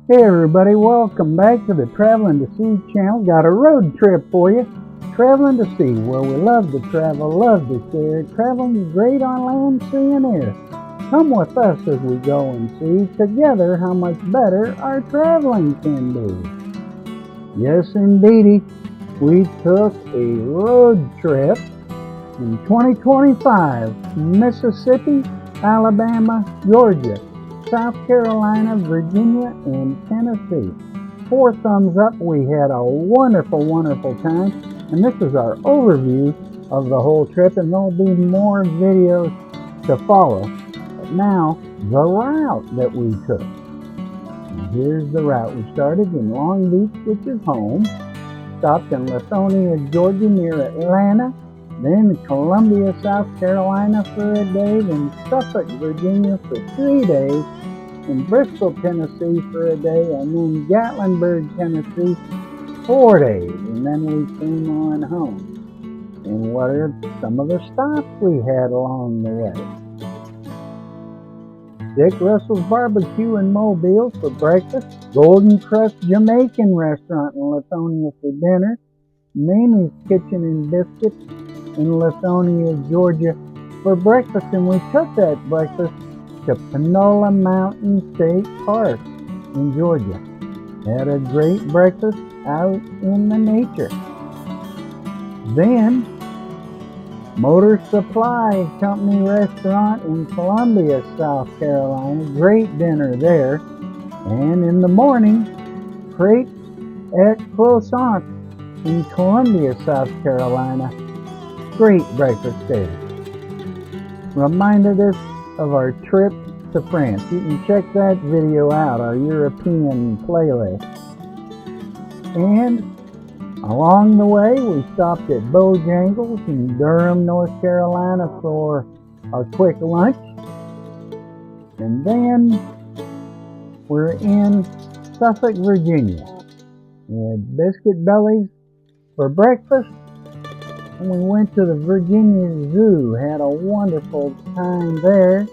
Hey everybody, welcome back to the Traveling to Sea channel. Got a road trip for you. Traveling to Sea, where we love to travel, love to share. Traveling is great on land, sea, and air. Come with us as we go and see together how much better our traveling can be. Yes, indeedy, we took a road trip in 2025, Mississippi, Alabama, Georgia, South Carolina, Virginia, and Tennessee. 4 thumbs up. We had a wonderful, wonderful time. And this is our overview of the whole trip, and there'll be more videos to follow. But now, the route that we took. And here's the route. We started in Long Beach, which is home. Stopped in Lithonia, Georgia, near Atlanta. Then Columbia, South Carolina for a day, then Suffolk, Virginia for 3 days, and Bristol, Tennessee for a day, and then Gatlinburg, Tennessee, 4 days, and then we came on home. And what are some of the stops we had along the way? Dick Russell's Barbecue in Mobile for breakfast, Golden Crust Jamaican Restaurant in Lithonia for dinner, Mamie's Kitchen and Biscuits in Lithonia, Georgia for breakfast, and we took that breakfast to Panola Mountain State Park in Georgia. Had a great breakfast out in the nature. Then Motor Supply Company Restaurant in Columbia, South Carolina. Great dinner there. And in the morning, Crepes at Croissant in Columbia, South Carolina. Great breakfast there. Reminded us of our trip to France. You can check that video out, our European playlist. And along the way, we stopped at Bojangles in Durham, North Carolina for a quick lunch. And then we're in Suffolk, Virginia. We had Biscuit Bellies for breakfast. And we went to the Virginia Zoo, had a wonderful time there.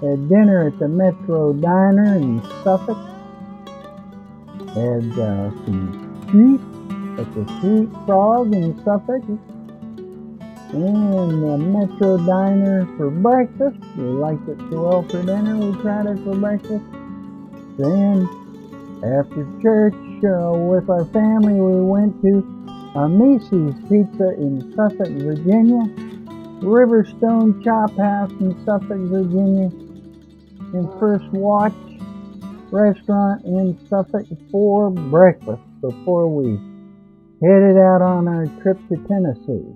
Had dinner at the Metro Diner in Suffolk. Had some treats at the Sweet Frog in Suffolk. And the Metro Diner for breakfast. We liked it so well for dinner, we tried it for breakfast. Then, after church with our family, we went to Macy's Pizza in Suffolk, Virginia, Riverstone Chop House in Suffolk, Virginia, and First Watch Restaurant in Suffolk for breakfast before we headed out on our trip to Tennessee.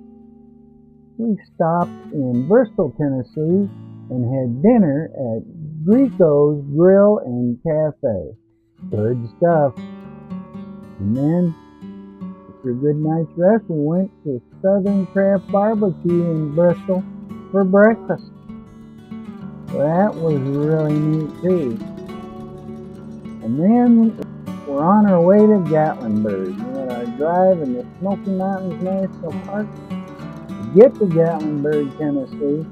We stopped in Bristol, Tennessee, and had dinner at Greco's Grill and Cafe. Good stuff. And then, after a good night's rest, we went to Southern Craft Barbecue in Bristol for breakfast. That was really neat too. And then we're on our way to Gatlinburg. We had our drive in the Smoky Mountains National Park. To get to Gatlinburg, Tennessee,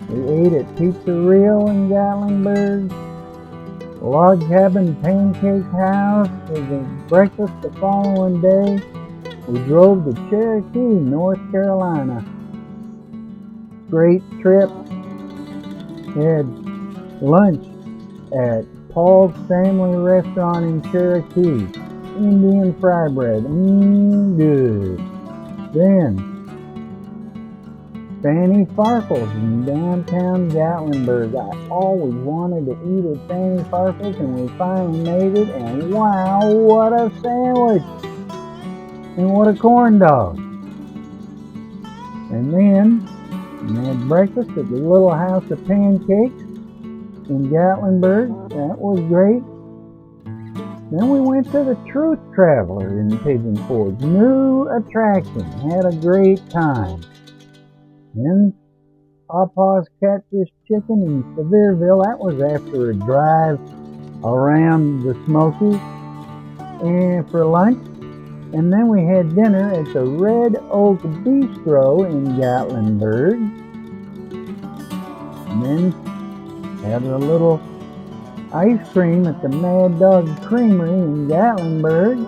we ate at Pizza Rio in Gatlinburg. Log Cabin Pancake House for the breakfast the following day. We drove to Cherokee, North Carolina. Great trip. Had lunch at Paul's Family Restaurant in Cherokee. Indian fry bread. Good. Then Fanny Farkle's in downtown Gatlinburg. I always wanted to eat at Fanny Farkle's, and we finally made it, and wow, what a sandwich! And what a corn dog! And then we had breakfast at the Little House of Pancakes in Gatlinburg. That was great. Then we went to the Truth Traveler in Pigeon Forge. New attraction. Had a great time. Then Papa's Catfish Chicken in Sevierville. That was after a drive around the Smokies and for lunch. And then we had dinner at the Red Oak Bistro in Gatlinburg. And then had a little ice cream at the Mad Dog Creamery in Gatlinburg.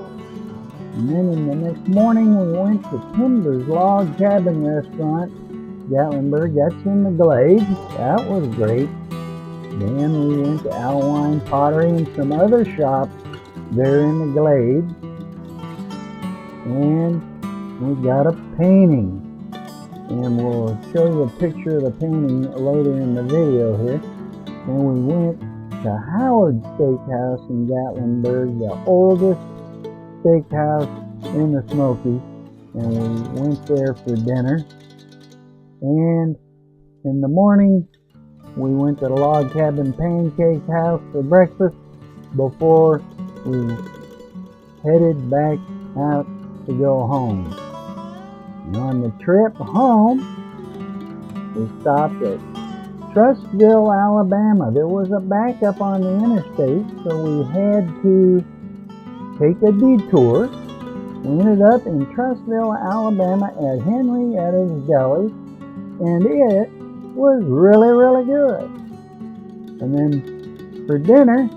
And then in the next morning we went to Timber's Log Cabin Restaurant, Gatlinburg. That's in the Glades. That was great. Then we went to Alwine Pottery and some other shops there in the Glades. And we got a painting. And we'll show you a picture of the painting later in the video here. And we went to Howard Steakhouse in Gatlinburg, the oldest steakhouse in the Smokies. And we went there for dinner. And in the morning, we went to the Log Cabin Pancake House for breakfast before we headed back out to go home. And on the trip home, we stopped at Trussville, Alabama. There was a backup on the interstate, so we had to take a detour. We ended up in Trussville, Alabama at Henrietta's Deli, and it was really, really good. And then for dinner,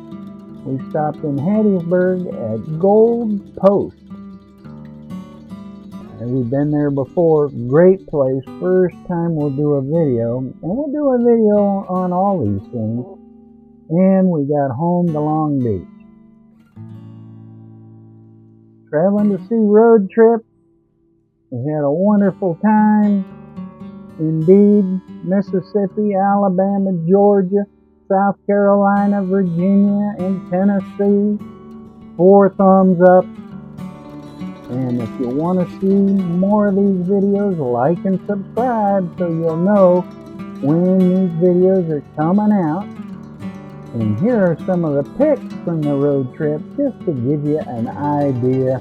we stopped in Hattiesburg at Gold Post. And we've been there before. Great place. First time we'll do a video. And we'll do a video on all these things. And we got home to Long Beach. Traveling to see road trip. We had a wonderful time. Indeed, Mississippi, Alabama, Georgia, South Carolina, Virginia, and Tennessee. 4 thumbs up. And if you want to see more of these videos, like and subscribe so you'll know when these videos are coming out. And here are some of the pics from the road trip, just to give you an idea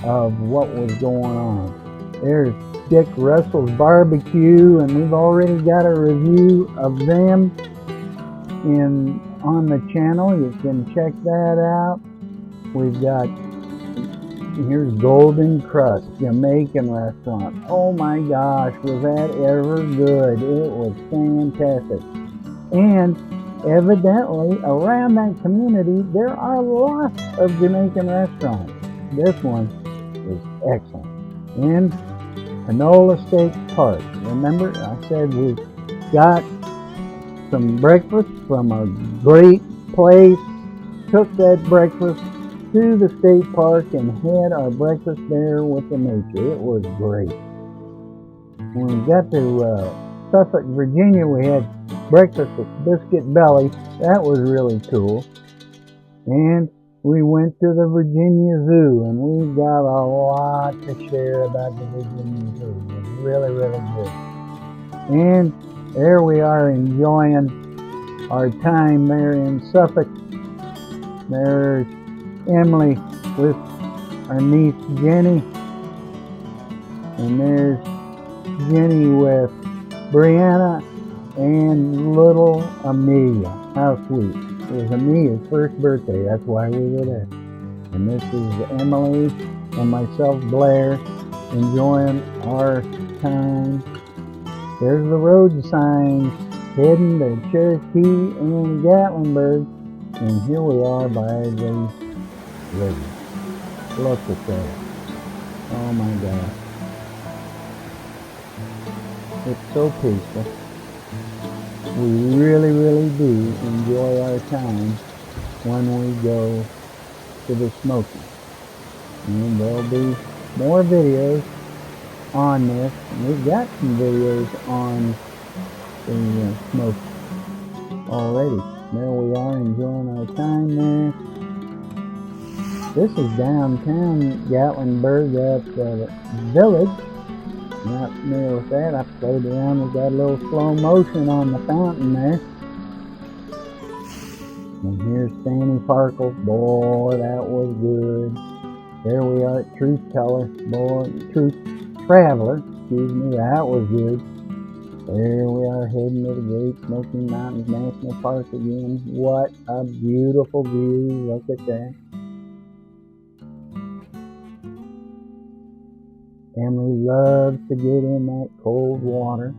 of what was going on. There's Dick Russell's Barbecue, and we've already got a review of them on the channel. You can check that out. We've got, here's Golden Crust, Jamaican restaurant. Oh my gosh, was that ever good? It was fantastic. And evidently, around that community, there are lots of Jamaican restaurants. This one is excellent. And Canola Steak Park. Remember, I said we got some breakfast from a great place, took that breakfast to the state park and had our breakfast there with the nature. It was great. When we got to Suffolk, Virginia, we had breakfast at Biscuit Belly. That was really cool. And we went to the Virginia Zoo, and we got a lot to share about the Virginia Zoo. It was really, really good. And there we are enjoying our time there in Suffolk. There's Emily with our niece Jenny. And there's Jenny with Brianna and little Amelia. How sweet. It was Amelia's first birthday. That's why we were there. And this is Emily and myself, Blair, enjoying our time. There's the road signs heading to Cherokee and Gatlinburg. And here we are by the river. Look at that. Oh my God. It's so peaceful. We really, really do enjoy our time when we go to the Smokies. And there'll be more videos on this. And we've got some videos on the Smokies already. There we are enjoying our time there. This is downtown Gatlinburg at the Village. Not familiar with that. I played around with that little slow motion on the fountain there. And here's Fanny Parkle. Boy, that was good. There we are at Truth Teller. Boy, Truth Traveler. Excuse me, that was good. There we are heading to the Great Smoky Mountains National Park again. What a beautiful view. Look at that. Emily loves to get in that cold water.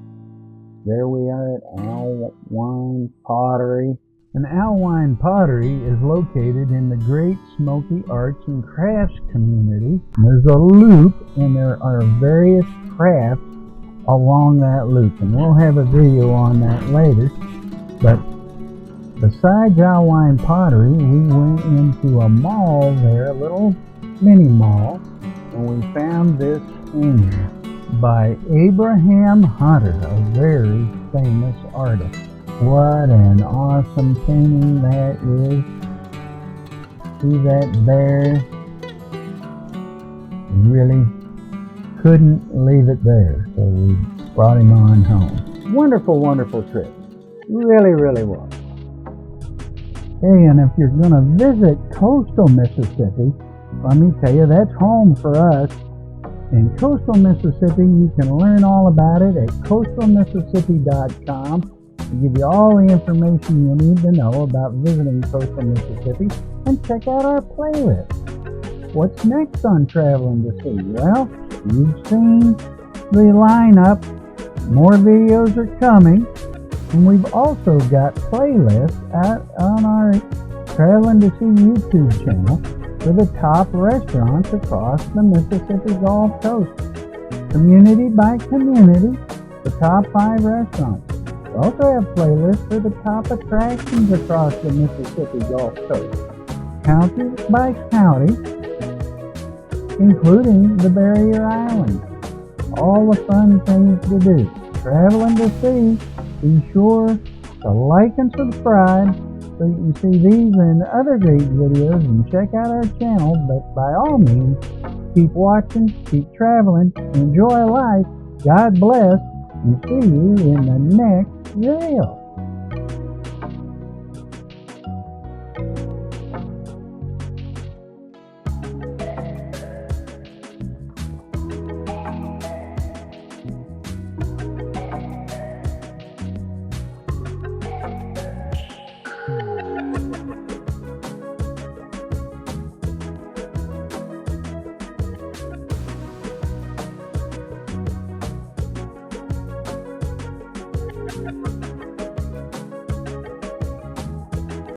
There we are at Alwine Pottery. And Alwine Pottery is located in the Great Smoky Arts and Crafts community. There's a loop, and there are various crafts along that loop, and we'll have a video on that later. But besides Alwine Pottery, we went into a mall there, a little mini mall, and we found this painting by Abraham Hunter, a very famous artist. What an awesome painting that is. See that bear? Really couldn't leave it there, so we brought him on home. Wonderful, wonderful trip. Really, really was. Hey, and if you're going to visit coastal Mississippi, let me tell you, that's home for us. In coastal Mississippi, you can learn all about it at coastalmississippi.com. We give you all the information you need to know about visiting coastal Mississippi, and check out our playlist. What's next on Traveling to Sea? Well, you've seen the lineup. More videos are coming, and we've also got playlists out on our Traveling to Sea YouTube channel for the top restaurants across the Mississippi Gulf Coast. Community by community, the top 5 restaurants. We also have playlists for the top attractions across the Mississippi Gulf Coast, county by county, including the Barrier Islands. All the fun things to do. Traveling to Sea. Be sure to like and subscribe so you can see these and other great videos, and check out our channel. But by all means, keep watching, keep traveling, enjoy life, God bless, and see you in the next video.